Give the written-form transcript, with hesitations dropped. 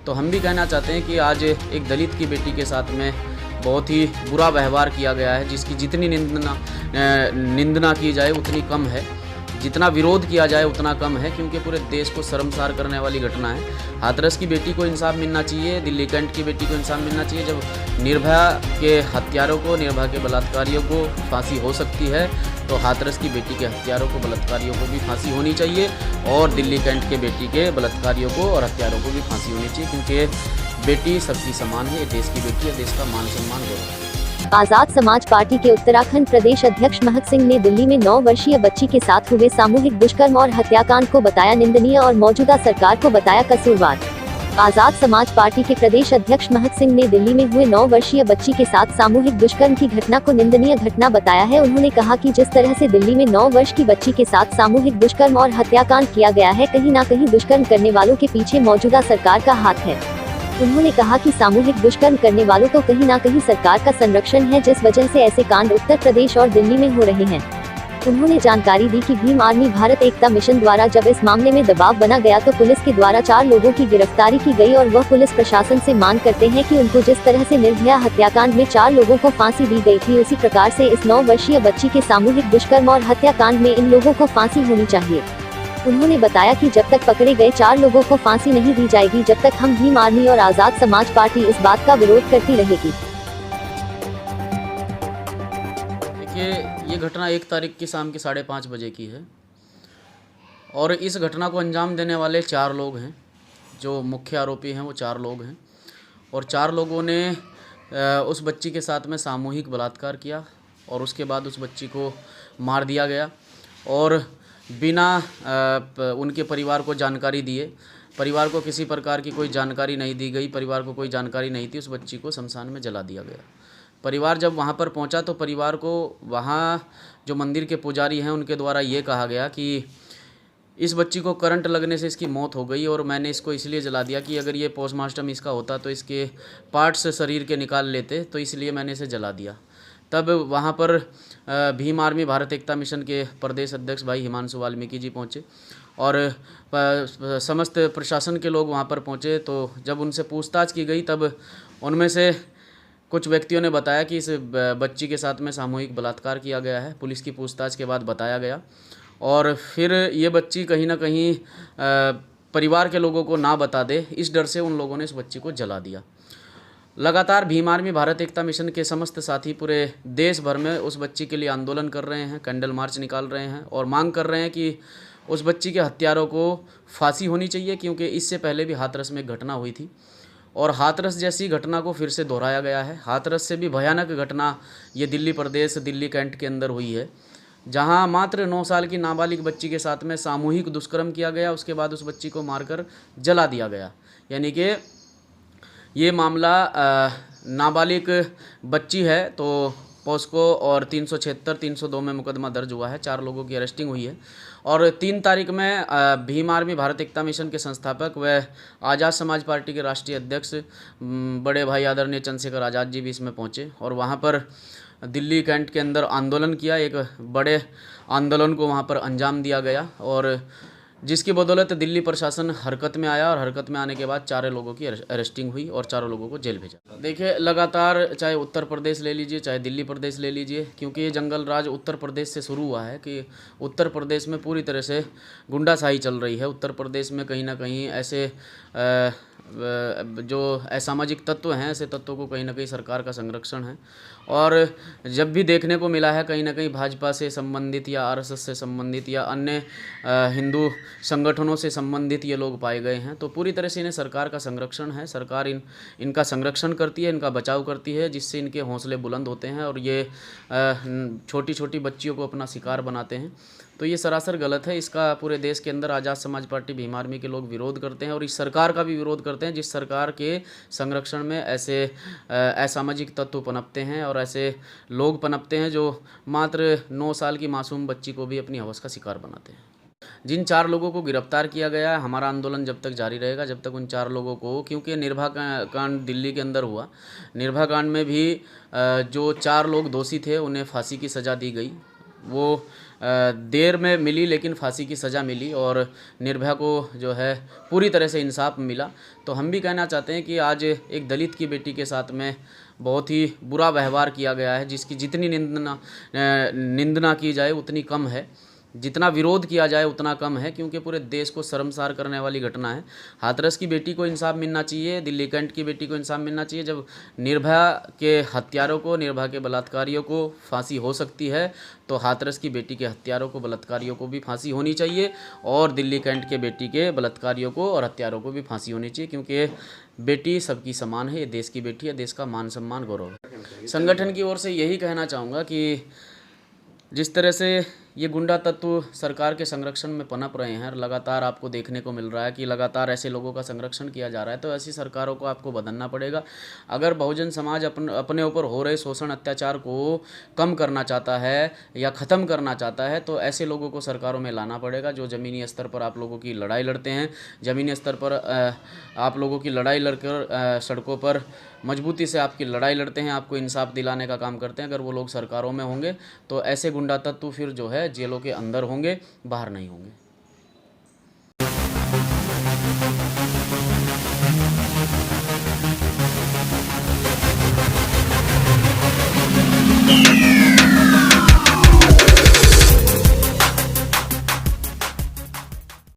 तो हम भी कहना चाहते हैं कि आज एक दलित की बेटी के साथ में बहुत ही बुरा व्यवहार किया गया है, जिसकी जितनी निंदना की जाए उतनी कम है, जितना विरोध किया जाए उतना कम है, क्योंकि पूरे देश को शर्मसार करने वाली घटना है। हाथरस की बेटी को इंसाफ मिलना चाहिए, दिल्ली कैंट की बेटी को इंसाफ मिलना चाहिए। जब निर्भया के हत्यारों को, निर्भया के बलात्कारियों को फांसी हो सकती है, तो हाथरस की बेटी के हत्यारों को, बलात्कारियों को भी फांसी होनी चाहिए, और दिल्ली कैंट के बेटी के बलात्कारियों को और हत्यारों को भी फांसी होनी चाहिए, क्योंकि बेटी सबकी समान है, देश की बेटी है, देश का मान सम्मान गौरव। आजाद समाज पार्टी के उत्तराखंड प्रदेश अध्यक्ष महक सिंह ने दिल्ली में 9 वर्षीय बच्ची के साथ हुए सामूहिक दुष्कर्म और हत्याकांड को बताया निंदनीय और मौजूदा सरकार को बताया कसूरवार। आजाद समाज पार्टी के प्रदेश अध्यक्ष महक सिंह ने दिल्ली में हुए 9 वर्षीय बच्ची के साथ सामूहिक दुष्कर्म की घटना को निंदनीय घटना बताया है। उन्होंने कहा कि जिस तरह से दिल्ली में 9 वर्ष की बच्ची के साथ सामूहिक दुष्कर्म और हत्याकांड किया गया है, कहीं न कहीं दुष्कर्म करने वालों के पीछे मौजूदा सरकार का हाथ है। उन्होंने कहा कि सामूहिक दुष्कर्म करने वालों तो कहीं न कहीं सरकार का संरक्षण है, जिस वजह से ऐसे कांड उत्तर प्रदेश और दिल्ली में हो रहे हैं। उन्होंने जानकारी दी कि भीम आर्मी भारत एकता मिशन द्वारा जब इस मामले में दबाव बना गया तो पुलिस के द्वारा 4 लोगों की गिरफ्तारी की गई, और वह पुलिस प्रशासन से मांग करते हैं कि उनको जिस तरह से निर्भया हत्याकांड में 4 लोगों को फांसी दी गई थी, उसी प्रकार से इस 9 वर्षीय बच्ची के सामूहिक दुष्कर्म और हत्याकांड में इन लोगों को फांसी होनी चाहिए। उन्होंने बताया कि जब तक पकड़े गए 4 लोगों को फांसी नहीं दी जाएगी, जब तक हम भीम आर्मी और आजाद समाज पार्टी इस बात का विरोध करती रहेगी। देखिए, ये घटना 1 तारीख की शाम के 5:30 बजे की है, और इस घटना को अंजाम देने वाले 4 लोग हैं। जो मुख्य आरोपी हैं वो 4 लोग हैं, और 4 लोगों ने उस बच्ची के साथ में सामूहिक बलात्कार किया, और उसके बाद उस बच्ची को मार दिया गया, और बिना उनके परिवार को जानकारी दिए, परिवार को किसी प्रकार की कोई जानकारी नहीं दी गई, परिवार को कोई जानकारी नहीं थी, उस बच्ची को शमशान में जला दिया गया। परिवार जब वहाँ पर पहुँचा तो परिवार को वहाँ जो मंदिर के पुजारी हैं उनके द्वारा ये कहा गया कि इस बच्ची को करंट लगने से इसकी मौत हो गई, और मैंने इसको इसलिए जला दिया कि अगर ये पोस्टमार्टम इसका होता तो इसके पार्ट्स शरीर के निकाल लेते, तो इसलिए मैंने इसे जला दिया। तब वहाँ पर भीम आर्मी भारत एकता मिशन के प्रदेश अध्यक्ष भाई हिमांशु वाल्मीकि जी पहुँचे, और समस्त प्रशासन के लोग वहाँ पर पहुँचे। तो जब उनसे पूछताछ की गई तब उनमें से कुछ व्यक्तियों ने बताया कि इस बच्ची के साथ में सामूहिक बलात्कार किया गया है। पुलिस की पूछताछ के बाद बताया गया, और फिर ये बच्ची कहीं ना कहीं परिवार के लोगों को ना बता दे, इस डर से उन लोगों ने इस बच्ची को जला दिया। लगातार भीम आर्मी भारत एकता मिशन के समस्त साथी पूरे देश भर में उस बच्ची के लिए आंदोलन कर रहे हैं, कैंडल मार्च निकाल रहे हैं, और मांग कर रहे हैं कि उस बच्ची के हत्यारों को फांसी होनी चाहिए, क्योंकि इससे पहले भी हाथरस में एक घटना हुई थी, और हाथरस जैसी घटना को फिर से दोहराया गया है। हाथरस से भी भयानक घटना ये दिल्ली प्रदेश, दिल्ली कैंट के अंदर हुई है, जहां मात्र 9 साल की नाबालिग बच्ची के साथ में सामूहिक दुष्कर्म किया गया, उसके बाद उस बच्ची को मारकर जला दिया गया। यानी कि ये मामला नाबालिग बच्ची है, तो पॉस्को और 376, 302 में मुकदमा दर्ज हुआ है। 4 लोगों की अरेस्टिंग हुई है, और 3 तारीख में भीम आर्मी भारत एकता मिशन के संस्थापक व आज़ाद समाज पार्टी के राष्ट्रीय अध्यक्ष बड़े भाई आदरणीय चंद्रशेखर आज़ाद जी भी इसमें पहुंचे, और वहां पर दिल्ली कैंट के अंदर आंदोलन किया। एक बड़े आंदोलन को वहां पर अंजाम दिया गया, और जिसकी बदौलत दिल्ली प्रशासन हरकत में आया, और हरकत में आने के बाद 4 लोगों की अरेस्टिंग हुई और 4 लोगों को जेल भेजा। देखिए, लगातार चाहे उत्तर प्रदेश ले लीजिए, चाहे दिल्ली प्रदेश ले लीजिए, क्योंकि ये जंगल राज उत्तर प्रदेश से शुरू हुआ है कि उत्तर प्रदेश में पूरी तरह से गुंडाशाही चल रही है। उत्तर प्रदेश में कहीं ना कहीं ऐसे जो असामाजिक तत्व हैं, ऐसे तत्वों को कहीं ना कहीं सरकार का संरक्षण है, और जब भी देखने को मिला है कहीं ना कहीं भाजपा से संबंधित या आरएसएस से संबंधित या अन्य हिंदू संगठनों से संबंधित ये लोग पाए गए हैं, तो पूरी तरह से इन्हें सरकार का संरक्षण है। सरकार इनका संरक्षण करती है, इनका बचाव करती है, जिससे इनके हौसले बुलंद होते हैं, और ये छोटी छोटी बच्चियों को अपना शिकार बनाते हैं। तो ये सरासर गलत है। इसका पूरे देश के अंदर आज़ाद समाज पार्टी भीम आर्मी के लोग विरोध करते हैं, और इस सरकार का भी विरोध करते हैं, जिस सरकार के संरक्षण में ऐसे असामाजिक तत्व पनपते हैं, और ऐसे लोग पनपते हैं जो मात्र 9 साल की मासूम बच्ची को भी अपनी हवस का शिकार बनाते हैं। जिन 4 लोगों को गिरफ्तार किया गया है, हमारा आंदोलन जब तक जारी रहेगा, जब तक उन 4 लोगों को, क्योंकि निर्भया कांड दिल्ली के अंदर हुआ, निर्भया कांड में भी जो 4 लोग दोषी थे उन्हें फांसी की सज़ा दी गई। वो देर में मिली लेकिन फांसी की सज़ा मिली और निर्भया को जो है पूरी तरह से इंसाफ मिला। तो हम भी कहना चाहते हैं कि आज एक दलित की बेटी के साथ में बहुत ही बुरा व्यवहार किया गया है, जिसकी जितनी निंदना की जाए उतनी कम है, जितना विरोध किया जाए उतना कम है, क्योंकि पूरे देश को शर्मसार करने वाली घटना है। हाथरस की बेटी को इंसाफ मिलना चाहिए, दिल्ली कैंट की बेटी को इंसाफ मिलना चाहिए। जब निर्भया के हत्यारों को, निर्भया के बलात्कारियों को फांसी हो सकती है तो हाथरस की बेटी के हत्यारों को, बलात्कारियों को भी फांसी होनी चाहिए और दिल्ली कैंट के बेटी के बलात्कारियों को और हत्यारों को भी फांसी होनी चाहिए, क्योंकि बेटी सबकी समान है, ये देश की बेटी है, देश का मान सम्मान गौरव है। संगठन की ओर से यही कहना चाहूँगा कि जिस तरह से ये गुंडा तत्व सरकार के संरक्षण में पनप रहे हैं, लगातार आपको देखने को मिल रहा है कि लगातार ऐसे लोगों का संरक्षण किया जा रहा है, तो ऐसी सरकारों को आपको बदलना पड़ेगा। अगर बहुजन समाज अपने ऊपर हो रहे शोषण अत्याचार को कम करना चाहता है या ख़त्म करना चाहता है, तो ऐसे लोगों को सरकारों में लाना पड़ेगा जो ज़मीनी स्तर पर आप लोगों की लड़ाई लड़ते हैं, ज़मीनी स्तर पर आप लोगों की लड़ाई लड़कर सड़कों पर मजबूती से आपकी लड़ाई लड़ते हैं, आपको इंसाफ दिलाने का काम करते हैं। अगर वो लोग सरकारों में होंगे तो ऐसे गुंडा तत्व फिर जो है जेलों के अंदर होंगे, बाहर नहीं होंगे।